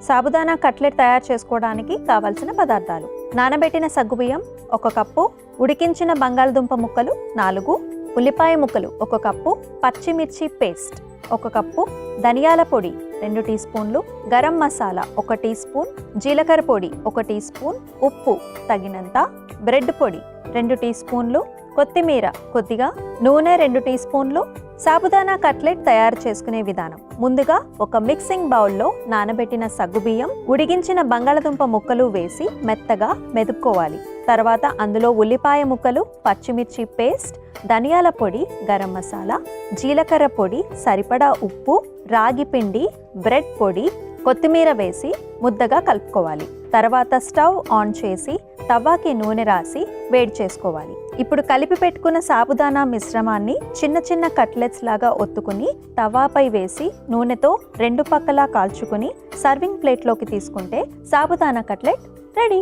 Sabudana cutlet తయారు చేసుకోవడానికి కావలసిన పదార్థాలు: నానబెట్టిన సగ్గుబియ్యం 1 కప్పు, ఉడికించిన బంగాళదుంప ముక్కలు 4, ఉల్లిపాయ ముక్కలు 1 కప్పు, పచ్చిమిర్చి పేస్ట్ 1 కప్పు, ధనియాల పొడి 2 టీ స్పూన్లు, గరం మసాలా 1 టీ స్పూన్, జీలకర్ర పొడి 1 టీ స్పూన్, ఉప్పు తగినంత, బ్రెడ్ పొడి 2 టీ స్పూన్లు, కొత్తిమీర కొద్దిగా, నూనె 2 టీ స్పూన్లు. సాబుదానా కట్లెట్ తయారు చేసుకునే విధానం: ముందుగా ఒక మిక్సింగ్ బౌల్లో నానబెట్టిన సగ్గుబియ్యం, ఉడికించిన బంగాళదుంప ముక్కలు వేసి మెత్తగా మెదుపుకోవాలి. తర్వాత అందులో ఉల్లిపాయ ముక్కలు, పచ్చిమిర్చి పేస్ట్, ధనియాల పొడి, గరం మసాలా, జీలకర్ర పొడి, సరిపడా ఉప్పు, రాగి పిండి, బ్రెడ్ పొడి, కొత్తిమీర వేసి ముద్దగా కలుపుకోవాలి. తర్వాత స్టవ్ ఆన్ చేసి తవ్వాకి నూనె రాసి వేడి చేసుకోవాలి. ఇప్పుడు కలిపి పెట్టుకున్న సాబుదానా మిశ్రమాన్ని చిన్న చిన్న కట్లెట్స్ లాగా ఒత్తుకుని తవాపై వేసి నూనెతో 2 పక్కలా కాల్చుకుని సర్వింగ్ ప్లేట్లోకి తీసుకుంటే సాబుదానా కట్లెట్ రెడీ.